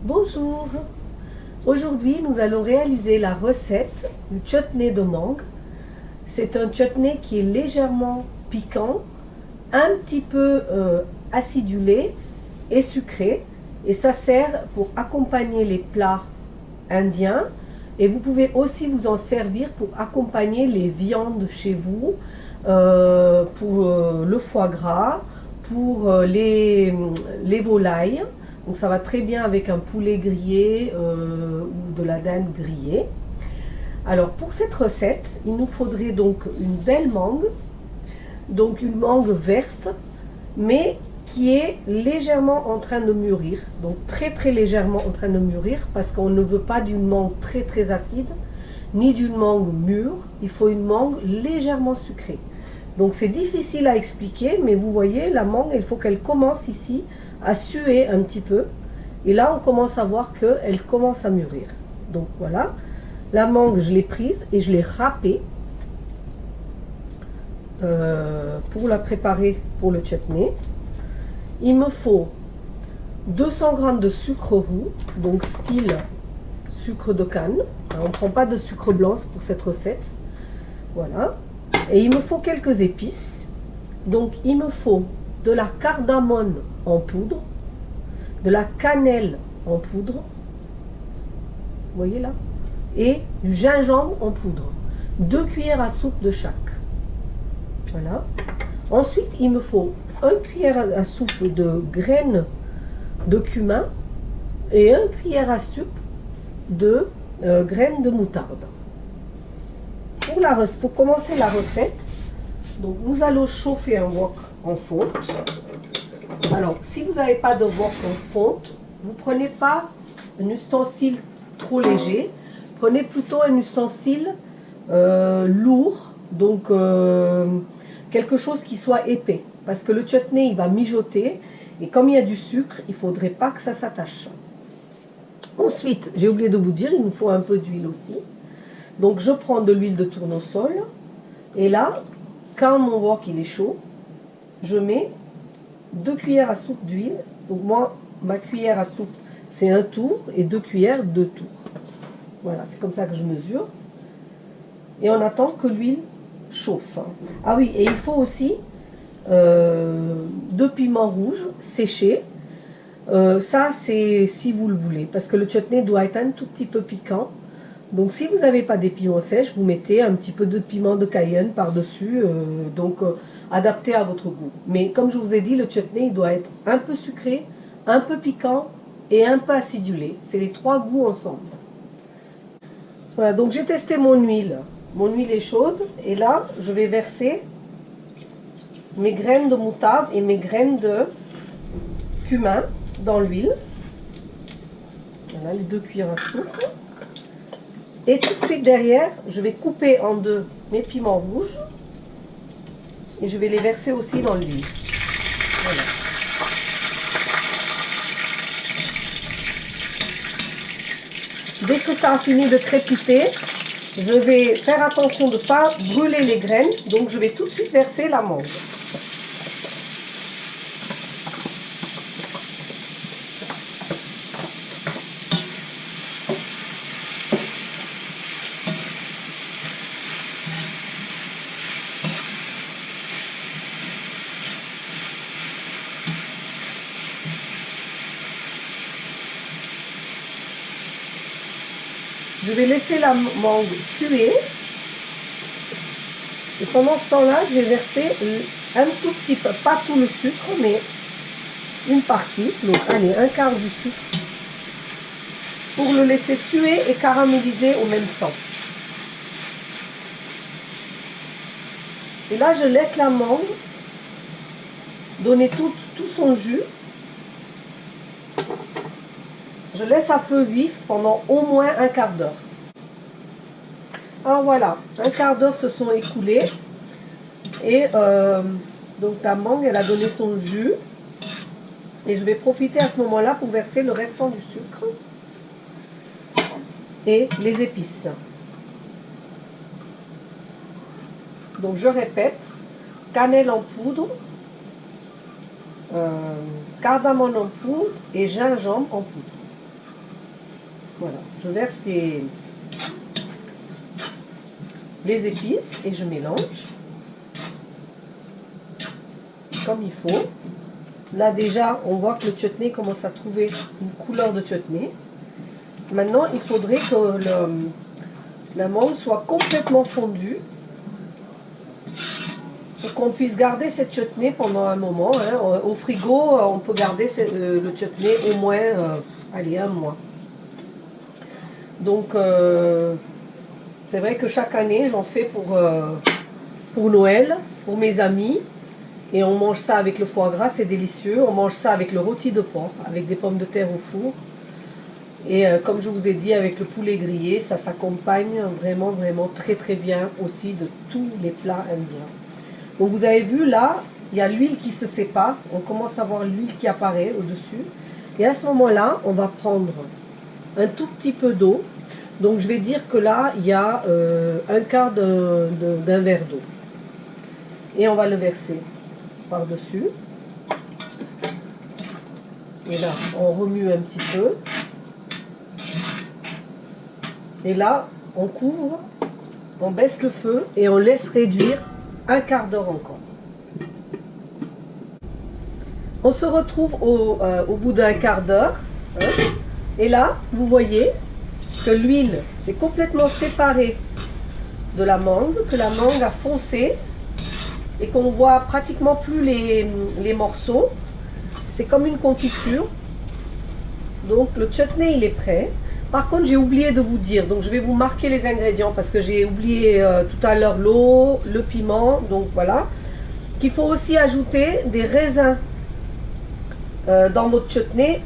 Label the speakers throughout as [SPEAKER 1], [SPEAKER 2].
[SPEAKER 1] Bonjour! Aujourd'hui, nous allons réaliser la recette du chutney de mangue. C'est un chutney qui est légèrement piquant, un petit peu acidulé et sucré. Et ça sert pour accompagner les plats indiens. Et vous pouvez aussi vous en servir pour accompagner les viandes chez vous, pour le foie gras, pour les volailles. Donc ça va très bien avec un poulet grillé ou de la dinde grillée. Alors pour cette recette, il nous faudrait donc une belle mangue, donc une mangue verte, mais qui est légèrement en train de mûrir, donc très légèrement en train de mûrir, parce qu'on ne veut pas d'une mangue très acide, ni d'une mangue mûre, il faut une mangue légèrement sucrée. Donc c'est difficile à expliquer, mais vous voyez, la mangue, il faut qu'elle commence ici à suer un petit peu. Et là, on commence à voir qu'elle commence à mûrir. Donc voilà, la mangue, je l'ai prise et je l'ai râpée pour la préparer pour le chutney. Il me faut 200 g de sucre roux, donc style sucre de canne. Alors, on ne prend pas de sucre blanc pour cette recette. Voilà. Et il me faut quelques épices. Donc il me faut de la cardamone en poudre, de la cannelle en poudre, vous voyez là, et du gingembre en poudre, 2 cuillères à soupe de chaque. Voilà. Ensuite, il me faut 1 cuillère à soupe de graines de cumin et 1 cuillère à soupe de graines de moutarde. Pour commencer la recette, donc nous allons chauffer un wok en fonte. Alors, si vous n'avez pas de wok en fonte, vous ne prenez pas un ustensile trop léger, prenez plutôt un ustensile lourd, donc quelque chose qui soit épais, parce que le chutney il va mijoter, et comme il y a du sucre, il ne faudrait pas que ça s'attache. Ensuite, j'ai oublié de vous dire, il nous faut un peu d'huile aussi. Donc je prends de l'huile de tournesol, et là, quand mon wok il est chaud, je mets 2 cuillères à soupe d'huile. Donc moi, ma cuillère à soupe, c'est 1 tour, et 2 cuillères, 2 tours. Voilà, c'est comme ça que je mesure. Et on attend que l'huile chauffe. Ah oui, et il faut aussi 2 piments rouges séchés. Ça, c'est si vous le voulez, parce que le chutney doit être un tout petit peu piquant. Donc si vous n'avez pas des piments sèches, vous mettez un petit peu de piment de Cayenne par-dessus, adapté à votre goût. Mais comme je vous ai dit, le chutney il doit être un peu sucré, un peu piquant et un peu acidulé. C'est les 3 goûts ensemble. Voilà, donc j'ai testé mon huile. Mon huile est chaude et là, je vais verser mes graines de moutarde et mes graines de cumin dans l'huile. Voilà, les 2 cuillères à soupe. Et tout de suite derrière, je vais couper en deux mes piments rouges et je vais les verser aussi dans l'huile. Voilà. Dès que ça a fini de crépiter, je vais faire attention de ne pas brûler les graines, donc je vais tout de suite verser la mangue. Je vais laisser la mangue suer. Et pendant ce temps-là, je vais verser un tout petit peu, pas tout le sucre, mais une partie. Donc, allez, un quart du sucre. Pour le laisser suer et caraméliser au même temps. Et là, je laisse la mangue donner tout son jus. Je laisse à feu vif pendant au moins un quart d'heure. Alors voilà, un quart d'heure se sont écoulés. Et donc la mangue, elle a donné son jus. Et je vais profiter à ce moment-là pour verser le restant du sucre. Et les épices. Donc je répète, cannelle en poudre, cardamome en poudre et gingembre en poudre. Voilà, je verse les épices et je mélange comme il faut. Là déjà, on voit que le chutney commence à trouver une couleur de chutney. Maintenant, il faudrait que la mangue soit complètement fondue pour qu'on puisse garder cette chutney pendant un moment. Hein. Au frigo, on peut garder le chutney au moins allez, un mois. Donc, c'est vrai que chaque année, j'en fais pour Noël, pour mes amis. Et on mange ça avec le foie gras, c'est délicieux. On mange ça avec le rôti de porc, avec des pommes de terre au four. Et comme je vous ai dit, avec le poulet grillé, ça s'accompagne vraiment, vraiment très, très bien aussi de tous les plats indiens. Donc vous avez vu là, il y a l'huile qui se sépare. On commence à voir l'huile qui apparaît au-dessus. Et à ce moment-là, on va prendre un tout petit peu d'eau. Donc je vais dire que là, il y a un quart d'un verre d'eau. Et on va le verser par-dessus. Et là, on remue un petit peu. Et là, on couvre, on baisse le feu et on laisse réduire un quart d'heure encore. On se retrouve au bout d'un quart d'heure. Hein, et là, vous voyez que l'huile s'est complètement séparée de la mangue, que la mangue a foncé et qu'on voit pratiquement plus les morceaux. C'est comme une confiture. Donc le chutney, il est prêt. Par contre, j'ai oublié de vous dire, donc je vais vous marquer les ingrédients parce que j'ai oublié tout à l'heure l'eau, le piment, donc voilà. Qu'il faut aussi ajouter des raisins dans votre chutney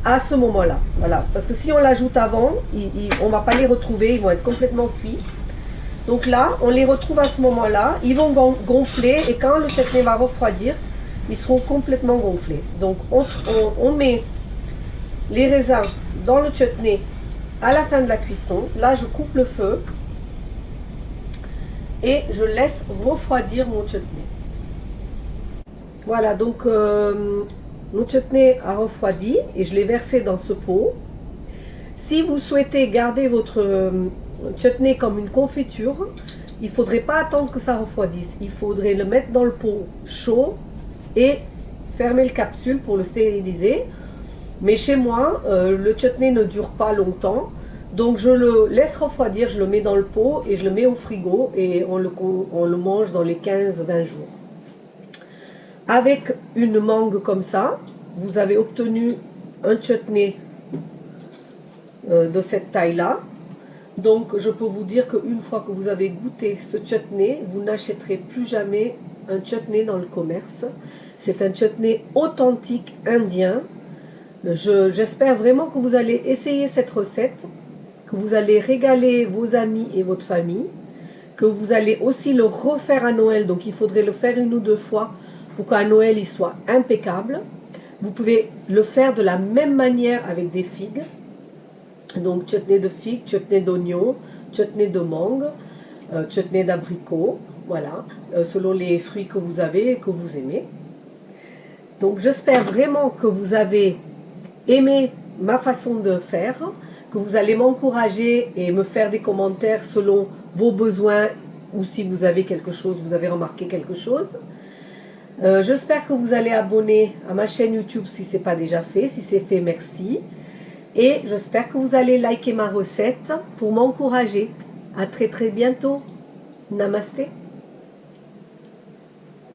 [SPEAKER 1] à ce moment-là. Voilà, parce que si on l'ajoute avant, on ne va pas les retrouver, ils vont être complètement cuits. Donc là, on les retrouve à ce moment-là, ils vont gonfler et quand le chutney va refroidir, ils seront complètement gonflés. Donc on met les raisins dans le chutney à la fin de la cuisson. Là, je coupe le feu et je laisse refroidir mon chutney. Voilà, donc mon chutney a refroidi et je l'ai versé dans ce pot. Si vous souhaitez garder votre chutney comme une confiture, il ne faudrait pas attendre que ça refroidisse. Il faudrait le mettre dans le pot chaud et fermer le capsule pour le stériliser. Mais chez moi, le chutney ne dure pas longtemps. Donc je le laisse refroidir, je le mets dans le pot et je le mets au frigo et on le mange dans les 15-20 jours. Avec une mangue comme ça, vous avez obtenu un chutney de cette taille-là. Donc je peux vous dire qu'une fois que vous avez goûté ce chutney, vous n'achèterez plus jamais un chutney dans le commerce. C'est un chutney authentique indien. J'espère vraiment que vous allez essayer cette recette, que vous allez régaler vos amis et votre famille, que vous allez aussi le refaire à Noël. Donc il faudrait le faire une ou deux fois pour qu'à Noël il soit impeccable. Vous pouvez le faire de la même manière avec des figues. Donc chutney de figues, chutney d'oignon, chutney de mangue, chutney d'abricot, voilà, selon les fruits que vous avez et que vous aimez. Donc j'espère vraiment que vous avez aimé ma façon de faire, que vous allez m'encourager et me faire des commentaires selon vos besoins ou si vous avez quelque chose, vous avez remarqué quelque chose. J'espère que vous allez abonner à ma chaîne YouTube si ce n'est pas déjà fait. Si c'est fait, merci. Et j'espère que vous allez liker ma recette pour m'encourager. À très très bientôt. Namasté.